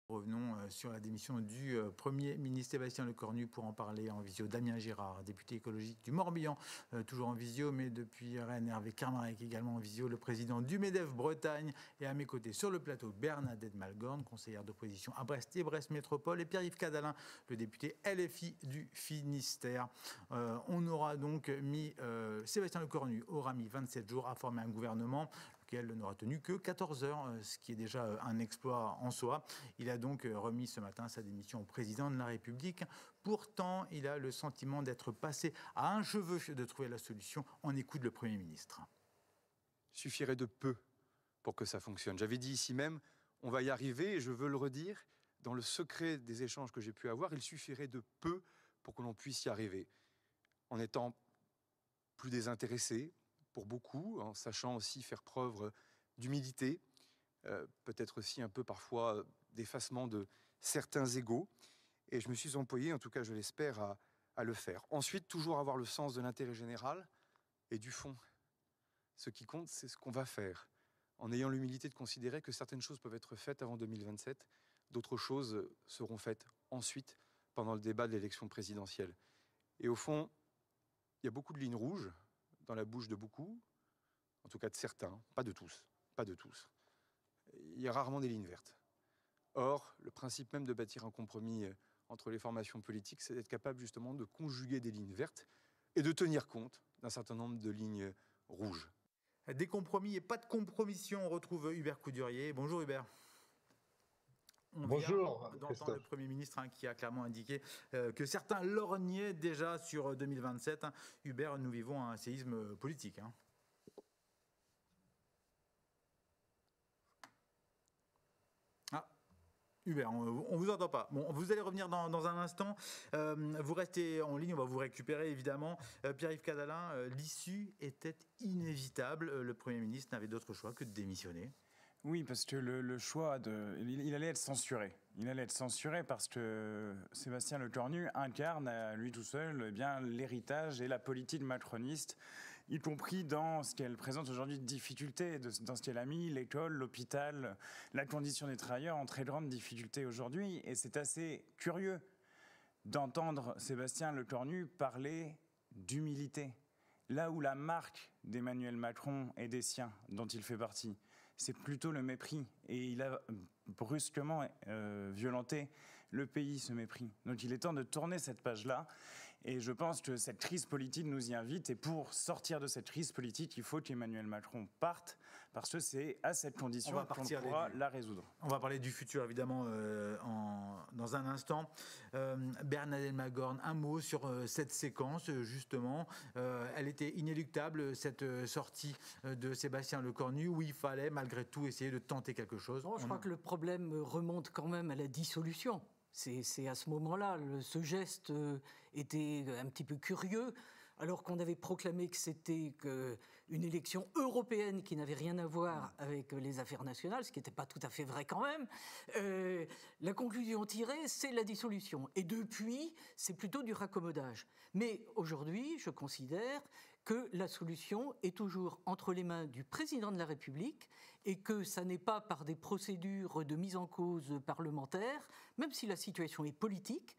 Revenons sur la démission du Premier ministre Sébastien Lecornu pour en parler en visio. Damien Girard, député écologique du Morbihan, toujours en visio, mais depuis Rennes. Hervé Kermarec également en visio, le président du MEDEF Bretagne. Et à mes côtés sur le plateau, Bernadette Malgorn, conseillère d'opposition à Brest et Brest Métropole, et Pierre-Yves Cadalin, le député LFI du Finistère. On aura donc mis, Sébastien Lecornu aura mis 27 jours à former un gouvernement, lequel n'aura tenu que 14 heures, ce qui est déjà un exploit en soi. Il a donc remis ce matin sa démission au président de la République. Pourtant, il a le sentiment d'être passé à un cheveu de trouver la solution. On écoute le Premier ministre. Il suffirait de peu pour que ça fonctionne. J'avais dit ici même, on va y arriver, et je veux le redire, dans le secret des échanges que j'ai pu avoir, il suffirait de peu pour que l'on puisse y arriver. En étant plus désintéressé, pour beaucoup, en sachant aussi faire preuve d'humilité, peut-être aussi un peu parfois d'effacement de certains égos. Et je me suis employé, en tout cas je l'espère, à le faire. Ensuite, toujours avoir le sens de l'intérêt général et du fond. Ce qui compte, c'est ce qu'on va faire, en ayant l'humilité de considérer que certaines choses peuvent être faites avant 2027, d'autres choses seront faites ensuite, pendant le débat de l'élection présidentielle. Et au fond, il y a beaucoup de lignes rouges dans la bouche de beaucoup, en tout cas de certains, pas de tous, pas de tous. Il y a rarement des lignes vertes. Or, le principe même de bâtir un compromis entre les formations politiques, c'est d'être capable justement de conjuguer des lignes vertes et de tenir compte d'un certain nombre de lignes rouges. Des compromis et pas de compromission, on retrouve Hubert Coudurier. Bonjour Hubert. Bonjour, d'entendre Christophe. le Premier ministre qui a clairement indiqué que certains lorgnaient déjà sur 2027. Hubert, nous vivons un séisme politique. Ah, Hubert, on ne vous entend pas. Bon, vous allez revenir dans un instant. Vous restez en ligne, on va vous récupérer évidemment. Pierre-Yves Cadalin, l'issue était inévitable. Le Premier ministre n'avait d'autre choix que de démissionner. Oui, parce que le choix il allait être censuré. Il allait être censuré parce que Sébastien Lecornu incarne à lui tout seul l'héritage et la politique macroniste, y compris dans ce qu'elle présente aujourd'hui de difficultés, dans ce qu'elle a mis, l'école, l'hôpital, la condition des travailleurs en très grande difficulté aujourd'hui. Et c'est assez curieux d'entendre Sébastien Lecornu parler d'humilité. Là où la marque d'Emmanuel Macron et des siens, dont il fait partie, c'est plutôt le mépris. Et il a brusquement violenté le pays, ce mépris. Donc il est temps de tourner cette page-là. Et je pense que cette crise politique nous y invite. Et pour sortir de cette crise politique, il faut qu'Emmanuel Macron parte, parce que c'est à cette condition qu'on pourra la résoudre. On va parler du futur, évidemment, dans un instant. Bernadette Malgorn, un mot sur cette séquence, justement. Elle était inéluctable, cette sortie de Sébastien Lecornu, où il fallait, malgré tout, essayer de tenter quelque chose. Non, je crois que le problème remonte quand même à la dissolution. C'est à ce moment-là, ce geste était un petit peu curieux, alors qu'on avait proclamé que c'était une élection européenne qui n'avait rien à voir avec les affaires nationales, ce qui n'était pas tout à fait vrai quand même. La conclusion tirée, c'est la dissolution. Et depuis, c'est plutôt du raccommodage. Mais aujourd'hui, je considère que la solution est toujours entre les mains du président de la République et que ça n'est pas par des procédures de mise en cause parlementaire, même si la situation est politique,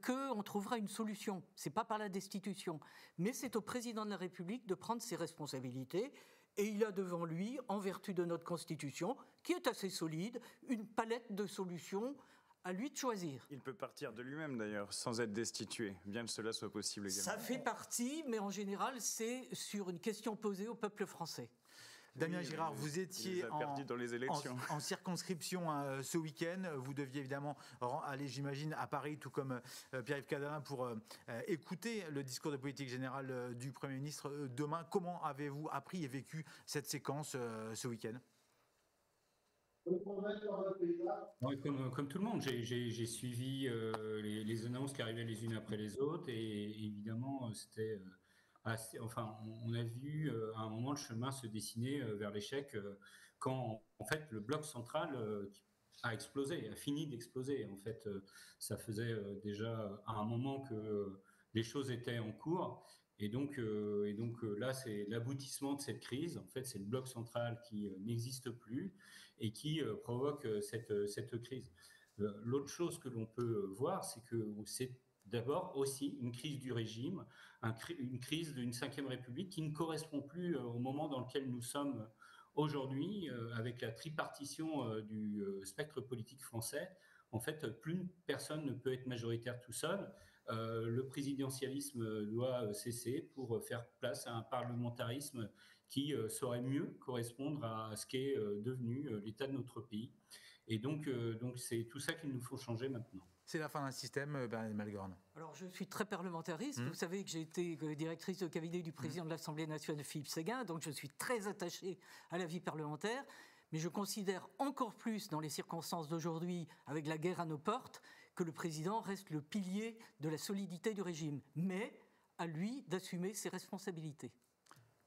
qu'on trouvera une solution. C'est pas par la destitution, mais c'est au président de la République de prendre ses responsabilités. Et il a devant lui, en vertu de notre Constitution, qui est assez solide, une palette de solutions. À lui de choisir. Il peut partir de lui-même d'ailleurs, sans être destitué, bien que cela soit possible également. Ça fait partie, mais en général, c'est sur une question posée au peuple français. Damien Girard, vous étiez en circonscription ce week-end. Vous deviez évidemment aller, j'imagine, à Paris, tout comme Pierre-Yves Cadalin, pour écouter le discours de politique générale du Premier ministre demain. Comment avez-vous appris et vécu cette séquence ce week-end ? Ouais, comme tout le monde, j'ai suivi les annonces qui arrivaient les unes après les autres, et évidemment c'était on a vu à un moment le chemin se dessiner vers l'échec quand en fait le bloc central a explosé, a fini d'exploser. En fait, ça faisait déjà à un moment que les choses étaient en cours. Et donc là, c'est l'aboutissement de cette crise. En fait, c'est le bloc central qui n'existe plus et qui provoque cette crise. L'autre chose que l'on peut voir, c'est que c'est d'abord aussi une crise du régime, une crise d'une Ve République qui ne correspond plus au moment dans lequel nous sommes aujourd'hui, avec la tripartition du spectre politique français. En fait, plus personne ne peut être majoritaire tout seul. Le présidentialisme doit cesser pour faire place à un parlementarisme qui saurait mieux correspondre à ce qu'est devenu l'état de notre pays. Et donc c'est tout ça qu'il nous faut changer maintenant. C'est la fin d'un système, Bernadette Malgorn. Alors, je suis très parlementariste. Vous savez que j'ai été directrice de cabinet du président de l'Assemblée nationale, Philippe Séguin, donc je suis très attachée à la vie parlementaire. Mais je considère encore plus, dans les circonstances d'aujourd'hui, avec la guerre à nos portes, que le président reste le pilier de la solidité du régime. Mais à lui d'assumer ses responsabilités.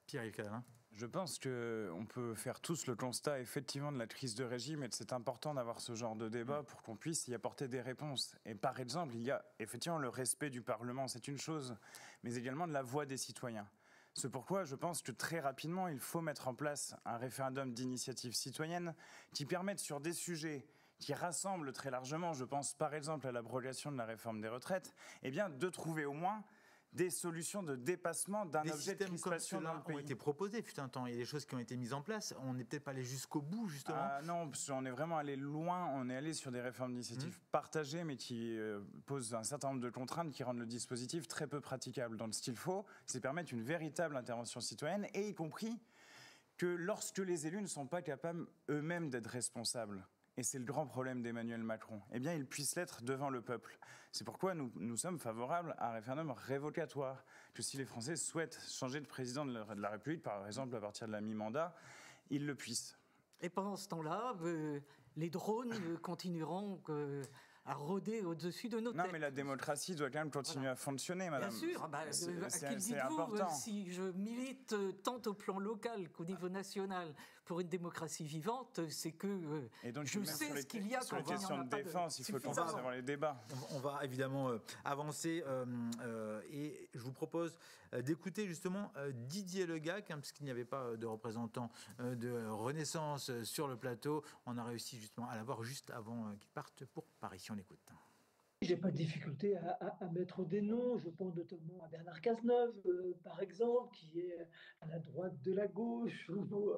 Pierre-Yves Cadalin. Je pense qu'on peut faire tous le constat effectivement de la crise de régime et c'est important d'avoir ce genre de débat pour qu'on puisse y apporter des réponses. Et par exemple, il y a effectivement le respect du Parlement, c'est une chose, mais également de la voix des citoyens. C'est pourquoi je pense que très rapidement, il faut mettre en place un référendum d'initiative citoyenne qui permette sur des sujets qui rassemblent très largement, je pense par exemple à l'abrogation de la réforme des retraites, eh bien de trouver au moins des solutions de dépassement d'un objet de crispation dans le pays. Ont été proposés, fut un temps. Il y a des choses qui ont été mises en place. On n'est peut-être pas allé jusqu'au bout, justement. Non, parce qu'on est vraiment allé loin. On est allé sur des réformes d'initiative partagées, mais qui posent un certain nombre de contraintes qui rendent le dispositif très peu praticable. Donc, ce qu'il faut, c'est permettre une véritable intervention citoyenne, et y compris que lorsque les élus ne sont pas capables eux-mêmes d'être responsables, et c'est le grand problème d'Emmanuel Macron, eh bien, ils puissent l'être devant le peuple. C'est pourquoi nous sommes favorables à un référendum révocatoire, que si les Français souhaitent changer de président de la République, par exemple à partir de la mi-mandat, ils le puissent. Et pendant ce temps-là, les drones continueront à rôder au-dessus de nos têtes. Non, mais la démocratie doit quand même continuer à fonctionner, madame. Bien sûr. C'est important. Si je milite tant au plan local qu'au niveau national pour une démocratie vivante, c'est que je sais ce qu'il y a sur les questions de défense. Il faut qu'on fasse avoir les débats. On va évidemment avancer et je vous propose d'écouter justement Didier Legac, parce qu'il n'y avait pas de représentant de Renaissance sur le plateau. On a réussi justement à l'avoir juste avant qu'il parte pour Paris. On l'écoute. J'ai pas de difficulté à mettre des noms. Je pense notamment à Bernard Cazeneuve, par exemple, qui est à la droite de la gauche ou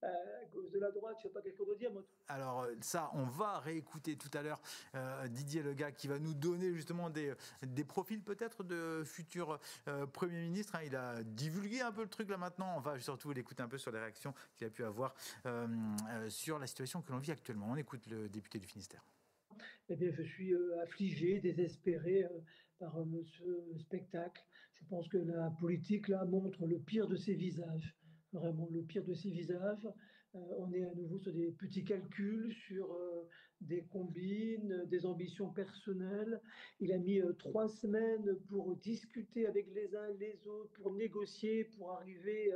à gauche de la droite. Je sais pas qu'est-ce qu'on doit dire. Alors ça, on va réécouter tout à l'heure Didier Legac qui va nous donner justement des profils peut-être de futurs Premier ministre. Il a divulgué un peu le truc là maintenant. On va surtout l'écouter un peu sur les réactions qu'il a pu avoir sur la situation que l'on vit actuellement. On écoute le député du Finistère. Eh bien, je suis affligé, désespéré par ce spectacle. Je pense que la politique, là, montre le pire de ses visages, vraiment le pire de ses visages. On est à nouveau sur des petits calculs, sur des combines, des ambitions personnelles. Il a mis 3 semaines pour discuter avec les uns et les autres, pour négocier, pour arriver,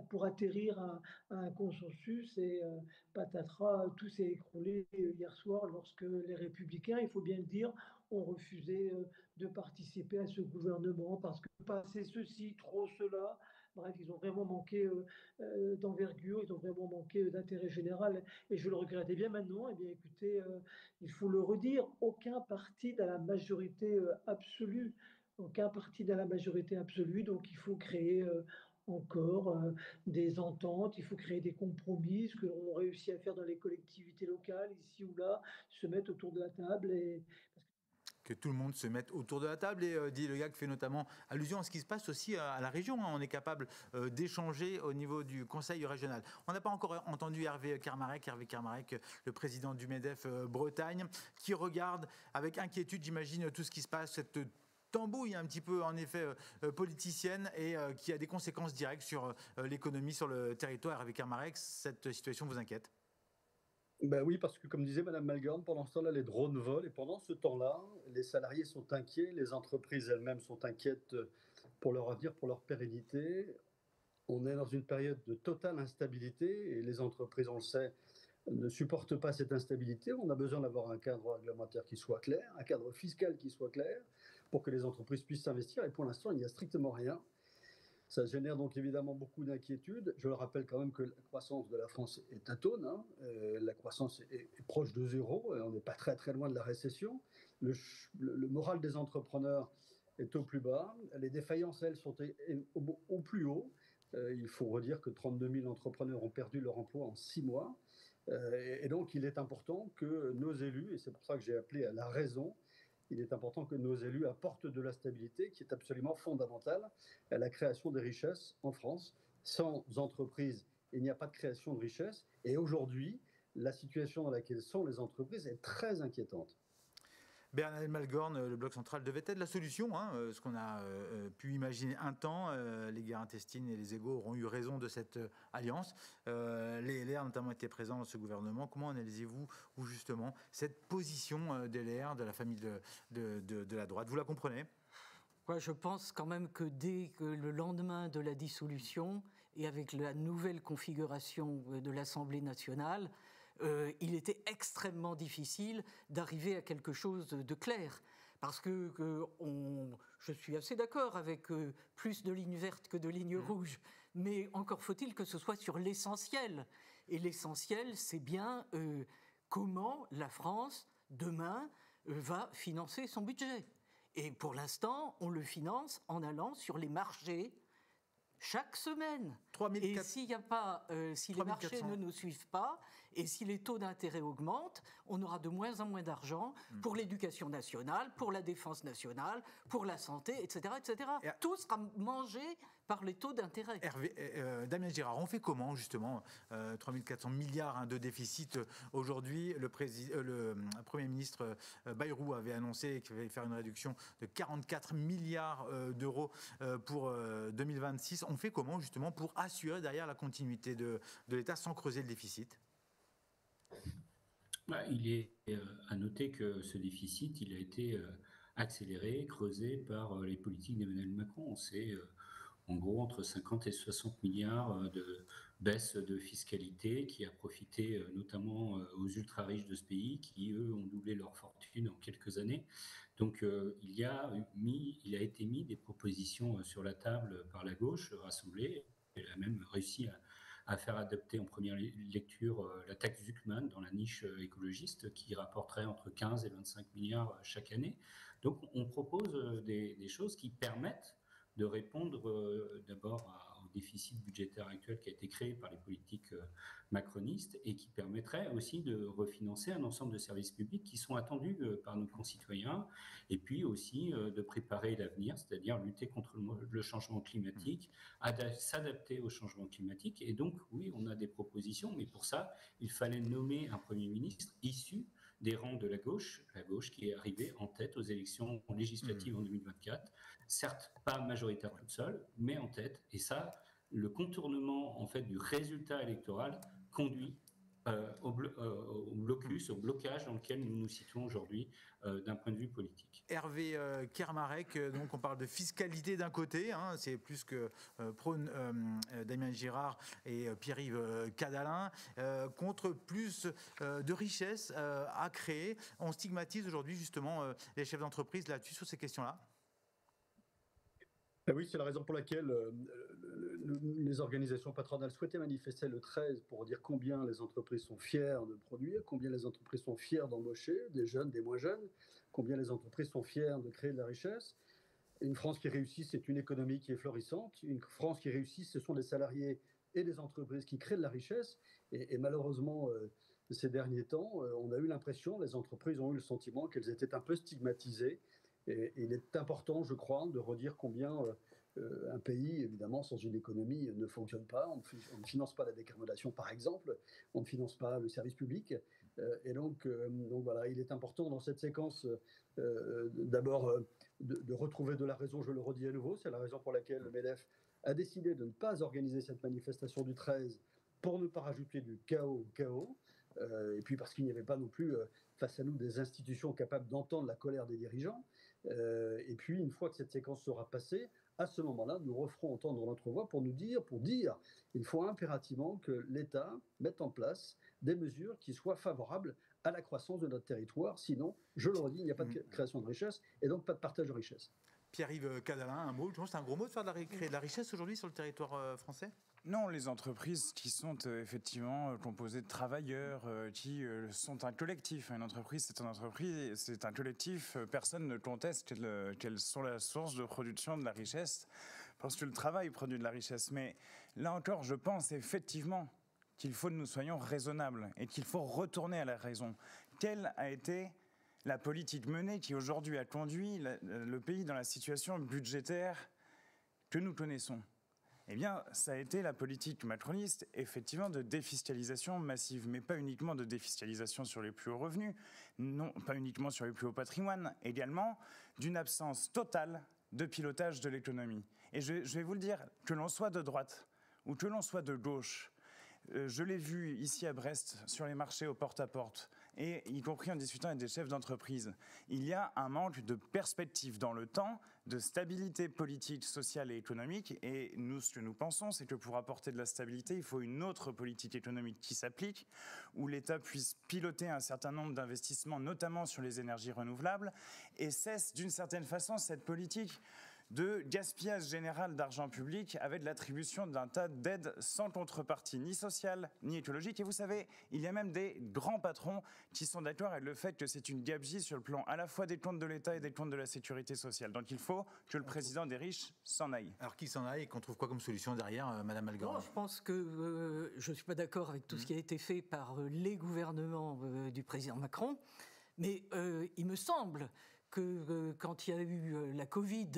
pour atterrir à un consensus. Et patatras, tout s'est écroulé hier soir lorsque les Républicains, il faut bien le dire, ont refusé de participer à ce gouvernement parce que passer ceci, trop cela. Bref, ils ont vraiment manqué d'envergure, ils ont vraiment manqué d'intérêt général. Et je le regrettais bien maintenant. Eh bien, écoutez, il faut le redire, aucun parti n'a la majorité absolue. Aucun parti n'a la majorité absolue. Donc, il faut créer encore des ententes, il faut créer des compromis, ce que l'on réussit à faire dans les collectivités locales, ici ou là, se mettre autour de la table et... Que tout le monde se mette autour de la table. Et Didier Legac fait notamment allusion à ce qui se passe aussi à la région. On est capable d'échanger au niveau du Conseil régional. On n'a pas encore entendu Hervé Kermarrec, le président du MEDEF Bretagne, qui regarde avec inquiétude, j'imagine, tout ce qui se passe, cette tambouille un petit peu en effet politicienne et qui a des conséquences directes sur l'économie, sur le territoire. Hervé Kermarrec, cette situation vous inquiète ? Ben oui, parce que comme disait Mme Malgorn, pendant ce temps-là, les drones volent et pendant ce temps-là, les salariés sont inquiets, les entreprises elles-mêmes sont inquiètes pour leur avenir, pour leur pérennité. On est dans une période de totale instabilité et les entreprises, on le sait, ne supportent pas cette instabilité. On a besoin d'avoir un cadre réglementaire qui soit clair, un cadre fiscal qui soit clair pour que les entreprises puissent s'investir et pour l'instant, il n'y a strictement rien. Ça génère donc évidemment beaucoup d'inquiétudes. Je le rappelle quand même que la croissance de la France est atone, hein. La croissance est proche de zéro, on n'est pas très très loin de la récession. Le moral des entrepreneurs est au plus bas, les défaillances, elles, sont au plus haut. Il faut redire que 32 000 entrepreneurs ont perdu leur emploi en 6 mois. Et donc il est important que nos élus, et c'est pour ça que j'ai appelé à la raison, il est important que nos élus apportent de la stabilité qui est absolument fondamentale à la création des richesses en France. Sans entreprise, il n'y a pas de création de richesses. Et aujourd'hui, la situation dans laquelle sont les entreprises est très inquiétante. Bernard Malgorn, le Bloc central devait être la solution, hein, ce qu'on a pu imaginer un temps. Les guerres intestines et les égos auront eu raison de cette alliance. Les LR notamment étaient présents dans ce gouvernement. Comment analysez-vous justement cette position des LR, de la famille de la droite? Vous la comprenez? Ouais, je pense quand même que dès que le lendemain de la dissolution et avec la nouvelle configuration de l'Assemblée nationale, il était extrêmement difficile d'arriver à quelque chose de clair. Parce que je suis assez d'accord avec plus de lignes vertes que de lignes rouges, mais encore faut-il que ce soit sur l'essentiel. Et l'essentiel, c'est bien comment la France, demain, va financer son budget. Et pour l'instant, on le finance en allant sur les marchés chaque semaine. Et s'il n'y a pas, si les marchés ne nous suivent pas, et si les taux d'intérêt augmentent, on aura de moins en moins d'argent pour l'éducation nationale, pour la défense nationale, pour la santé, etc. etc. Tout sera mangé par les taux d'intérêt. Damien Girard, on fait comment justement 3 400 milliards de déficit aujourd'hui. Le Premier ministre Bayrou avait annoncé qu'il allait faire une réduction de 44 milliards d'euros pour 2026. On fait comment justement pour assurer derrière la continuité de l'État sans creuser le déficit? Il est à noter que ce déficit, il a été accéléré, creusé par les politiques d'Emmanuel Macron. C'est en gros entre 50 et 60 milliards de baisse de fiscalité qui a profité notamment aux ultra-riches de ce pays qui, eux, ont doublé leur fortune en quelques années. Donc il a été mis des propositions sur la table par la gauche rassemblée. Elle a même réussi à faire adopter en première lecture la taxe Zuckman dans la niche écologiste qui rapporterait entre 15 et 25 milliards chaque année. Donc on propose des choses qui permettent de répondre d'abord au déficit budgétaire actuel qui a été créé par les politiques macronistes et qui permettrait aussi de refinancer un ensemble de services publics qui sont attendus par nos concitoyens et puis aussi de préparer l'avenir, c'est-à-dire lutter contre le changement climatique, s'adapter au changement climatique. Et donc, oui, on a des propositions, mais pour ça, il fallait nommer un Premier ministre issu des rangs de la gauche qui est arrivée en tête aux élections législatives en 2024, certes pas majoritaire toute seule, mais en tête. Et ça, le contournement en fait du résultat électoral conduit au blocage dans lequel nous nous situons aujourd'hui d'un point de vue politique. Hervé Kermarek, donc on parle de fiscalité d'un côté, hein, c'est plus que prône Damien Girard et Pierre-Yves Cadalin, contre plus de richesses à créer. On stigmatise aujourd'hui justement les chefs d'entreprise là-dessus, sur ces questions-là. Oui, c'est la raison pour laquelle les organisations patronales souhaitaient manifester le 13 pour dire combien les entreprises sont fières de produire, combien les entreprises sont fières d'embaucher, des jeunes, des moins jeunes, combien les entreprises sont fières de créer de la richesse. Une France qui réussit, c'est une économie qui est florissante. Une France qui réussit, ce sont les salariés et les entreprises qui créent de la richesse. Et malheureusement, ces derniers temps, on a eu l'impression, les entreprises ont eu le sentiment qu'elles étaient un peu stigmatisées. Et il est important, je crois, de redire combien un pays, évidemment, sans une économie, ne fonctionne pas. On ne finance pas la décarbonation, par exemple. On ne finance pas le service public. Et donc voilà, il est important dans cette séquence, d'abord, de retrouver de la raison. Je le redis à nouveau, c'est la raison pour laquelle le MEDEF a décidé de ne pas organiser cette manifestation du 13 pour ne pas rajouter du chaos au chaos. Et puis parce qu'il n'y avait pas non plus face à nous des institutions capables d'entendre la colère des dirigeants. Et puis une fois que cette séquence sera passée, à ce moment-là, nous referons entendre notre voix pour dire, il faut impérativement que l'État mette en place des mesures qui soient favorables à la croissance de notre territoire. Sinon, je le redis, il n'y a pas de création de richesse et donc pas de partage de richesse. Pierre-Yves Cadalin, un mot. Je pense que c'est un gros mot de faire créer de la richesse aujourd'hui sur le territoire français. Non, les entreprises qui sont effectivement composées de travailleurs, qui sont un collectif. Une entreprise, c'est un collectif. Personne ne conteste qu'elles sont la source de production de la richesse, parce que le travail produit de la richesse. Mais là encore, je pense effectivement qu'il faut que nous soyons raisonnables et qu'il faut retourner à la raison. Quelle a été la politique menée qui aujourd'hui a conduit le pays dans la situation budgétaire que nous connaissons ? Eh bien, ça a été la politique macroniste, effectivement, de défiscalisation massive, mais pas uniquement de défiscalisation sur les plus hauts revenus, non, pas uniquement sur les plus hauts patrimoines, également d'une absence totale de pilotage de l'économie. Et je vais vous le dire, que l'on soit de droite ou que l'on soit de gauche, je l'ai vu ici à Brest, sur les marchés au porte-à-porte, et y compris en discutant avec des chefs d'entreprise, il y a un manque de perspective dans le temps, de stabilité politique, sociale et économique. Et nous, ce que nous pensons, c'est que pour apporter de la stabilité, il faut une autre politique économique qui s'applique, où l'État puisse piloter un certain nombre d'investissements, notamment sur les énergies renouvelables, et cesse d'une certaine façon cette politique de gaspillage général d'argent public avec l'attribution d'un tas d'aides sans contrepartie ni sociale ni écologique. Et vous savez, il y a même des grands patrons qui sont d'accord avec le fait que c'est une gabegie sur le plan à la fois des comptes de l'État et des comptes de la sécurité sociale. Donc il faut que le président des riches s'en aille. Alors qu'il s'en aille et qu'on trouve quoi comme solution derrière, Madame Algorand? Je pense que je ne suis pas d'accord avec tout ce qui a été fait par les gouvernements du président Macron, mais il me semble que quand il y a eu la Covid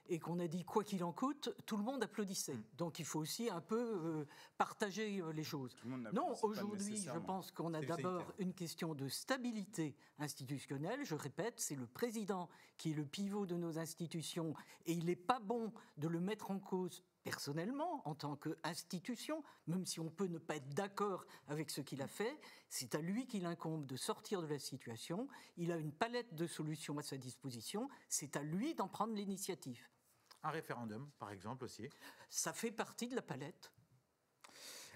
et qu'on a dit quoi qu'il en coûte, tout le monde applaudissait. Donc il faut aussi un peu partager les choses. Non, aujourd'hui, je pense qu'on a d'abord une question de stabilité institutionnelle. Je répète, c'est le président qui est le pivot de nos institutions et il n'est pas bon de le mettre en cause personnellement, en tant qu'institution, même si on peut ne pas être d'accord avec ce qu'il a fait. C'est à lui qu'il incombe de sortir de la situation. Il a une palette de solutions à sa disposition. C'est à lui d'en prendre l'initiative. Un référendum, par exemple, aussi. Ça fait partie de la palette.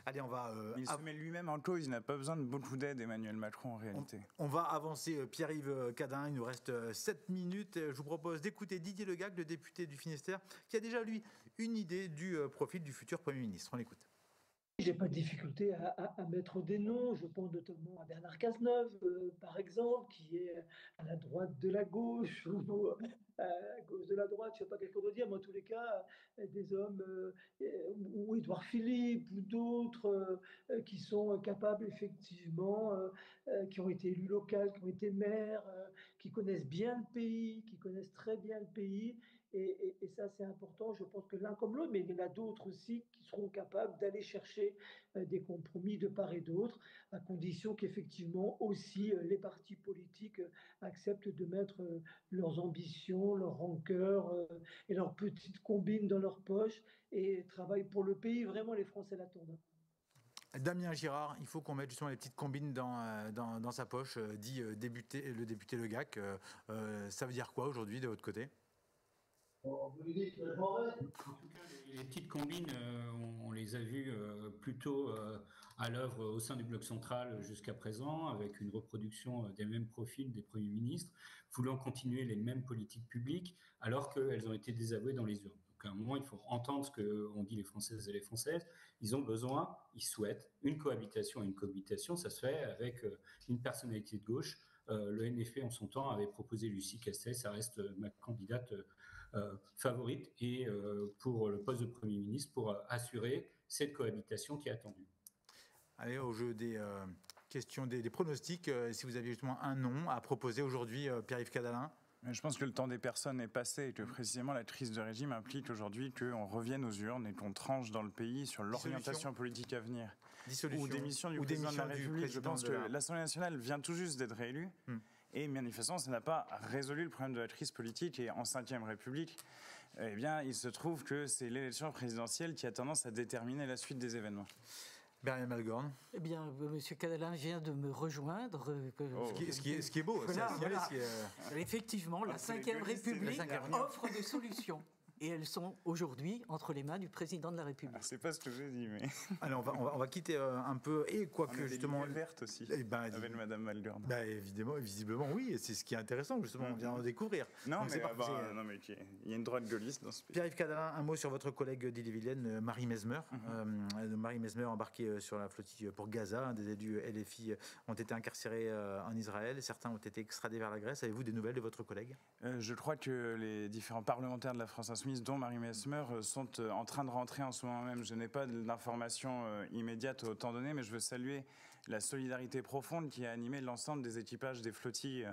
Allez, on va... il se met lui-même en cause, il n'a pas besoin de beaucoup d'aide, Emmanuel Macron, en réalité. On va avancer, Pierre-Yves Cadalin, il nous reste 7 minutes. Je vous propose d'écouter Didier Le Gac, le député du Finistère, qui a déjà, lui, une idée du profil du futur Premier ministre. On l'écoute. J'ai pas de difficulté à mettre des noms. Je pense notamment à Bernard Cazeneuve, par exemple, qui est à la droite de la gauche ou à gauche de la droite. Je sais pas qu'est-ce qu'on doit dire, mais en tous les cas, des hommes ou Édouard Philippe ou d'autres qui sont capables effectivement, qui ont été élus locaux, qui ont été maires, qui connaissent bien le pays, qui connaissent très bien le pays. Et ça, c'est important, je pense que l'un comme l'autre, mais il y en a d'autres aussi qui seront capables d'aller chercher des compromis de part et d'autre, à condition qu'effectivement aussi les partis politiques acceptent de mettre leurs ambitions, leurs rancœurs et leurs petites combines dans leur poche et travaillent pour le pays. Vraiment, les Français l'attendent. Damien Girard, il faut qu'on mette justement les petites combines dans sa poche, dit le député Le Gac. Ça veut dire quoi aujourd'hui de votre côté ? En tout cas, les petites combines, on les a vues plutôt à l'œuvre au sein du bloc central jusqu'à présent, avec une reproduction des mêmes profils des premiers ministres, voulant continuer les mêmes politiques publiques, alors qu'elles ont été désavouées dans les urnes. Donc à un moment, il faut entendre ce qu'ont dit les Françaises et les Françaises. Ils ont besoin, ils souhaitent une cohabitation. Et une cohabitation, ça se fait avec une personnalité de gauche. Le NFP, en son temps, avait proposé Lucie Castet, ça reste ma candidate favorite et pour le poste de Premier ministre pour assurer cette cohabitation qui est attendue. Allez, au jeu des questions, des pronostics, si vous aviez justement un nom à proposer aujourd'hui, Pierre-Yves Cadalin. Je pense que le temps des personnes est passé et que précisément la crise de régime implique aujourd'hui qu'on revienne aux urnes et qu'on tranche dans le pays sur l'orientation politique à venir. Ou démission du président de la République. Je pense que l'Assemblée nationale vient tout juste d'être réélue. Et manifestement, ça n'a pas résolu le problème de la crise politique. Et en Ve République, eh bien, il se trouve que c'est l'élection présidentielle qui a tendance à déterminer la suite des événements. Bernard Malgorn. Eh bien, M. Cadalin vient de me rejoindre. Ce qui est beau. Voilà. Effectivement, la Ve République offre des solutions. et elles sont aujourd'hui entre les mains du président de la République. C'est pas ce que j'ai dit, mais... Alors on va quitter un peu, et quoique justement... verte aussi, avec Madame Malgorn. Évidemment, visiblement, oui, et c'est ce qui est intéressant, justement, on vient d'en découvrir. Non, mais il y a une droite gaulliste dans ce pays. Pierre-Yves Cadalin, un mot sur votre collègue d'Ille-et-Vilaine, Marie Mesmer. Marie Mesmer, embarquée sur la flottille pour Gaza. Des élus LFI ont été incarcérés en Israël. Certains ont été extradés vers la Grèce. Avez-vous des nouvelles de votre collègue ? Je crois que les différents parlementaires de la France Insoumise, dont Marie Mesmer, sont en train de rentrer en ce moment même. Je n'ai pas d'informations immédiates autant donné, mais je veux saluer la solidarité profonde qui a animé l'ensemble des équipages des flottilles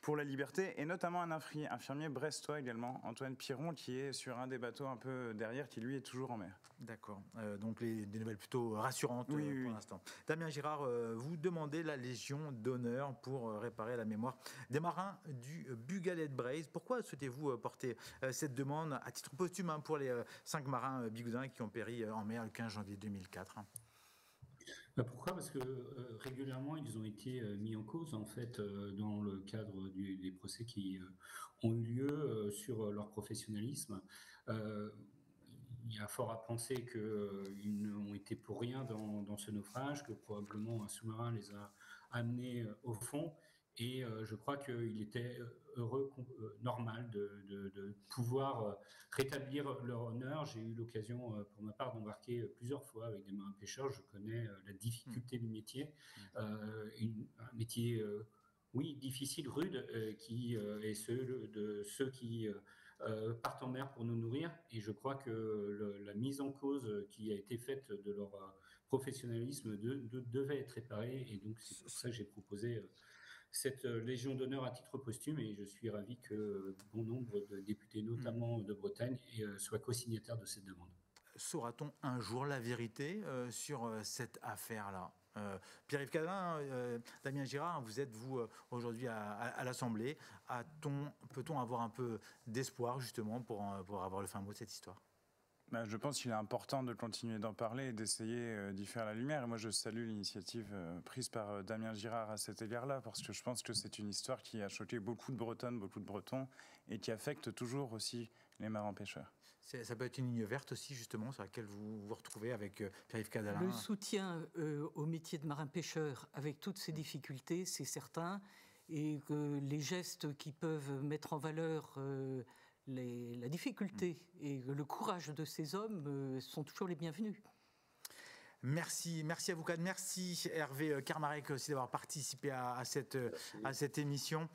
pour la liberté, et notamment un infirmier brestois également, Antoine Piron, qui est sur un des bateaux un peu derrière, qui lui est toujours en mer. D'accord, donc des nouvelles plutôt rassurantes pour l'instant. Damien Girard, vous demandez la Légion d'honneur pour réparer la mémoire des marins du Bugalet de Braise. Pourquoi souhaitez-vous porter cette demande à titre posthume pour les 5 marins bigoudins qui ont péri en mer le 15 janvier 2004 ? Pourquoi ? Parce que régulièrement, ils ont été mis en cause, en fait, dans le cadre des procès qui ont eu lieu sur leur professionnalisme. Il y a fort à penser qu'ils n'ont été pour rien dans ce naufrage, que probablement un sous-marin les a amenés au fond. Et je crois qu'il était normal de pouvoir rétablir leur honneur. J'ai eu l'occasion, pour ma part, d'embarquer plusieurs fois avec des marins pêcheurs. Je connais la difficulté du métier, un métier, oui, difficile, rude, et ceux qui partent en mer pour nous nourrir. Et je crois que la mise en cause qui a été faite de leur professionnalisme devait être réparée. Et donc, c'est pour ça que j'ai proposé cette Légion d'honneur à titre posthume, et je suis ravi que bon nombre de députés, notamment de Bretagne, soient co-signataires de cette demande. Saura-t-on un jour la vérité sur cette affaire-là ? Pierre-Yves Cadalin, Damien Girard, vous êtes aujourd'hui à l'Assemblée. Peut-on avoir un peu d'espoir justement pour avoir le fin mot de cette histoire ? Je pense qu'il est important de continuer d'en parler et d'essayer d'y faire la lumière. Et moi, je salue l'initiative prise par Damien Girard à cet égard-là, parce que je pense que c'est une histoire qui a choqué beaucoup de Bretonnes, beaucoup de Bretons, et qui affecte toujours aussi les marins-pêcheurs. Ça peut être une ligne verte aussi, justement, sur laquelle vous vous retrouvez avec Pierre-Yves Cadalin. Le soutien au métier de marin-pêcheur, avec toutes ces difficultés, c'est certain, et que les gestes qui peuvent mettre en valeur la difficulté et le courage de ces hommes sont toujours les bienvenus. Merci à vous quatre. Merci Hervé Karmarek aussi d'avoir participé à cette émission.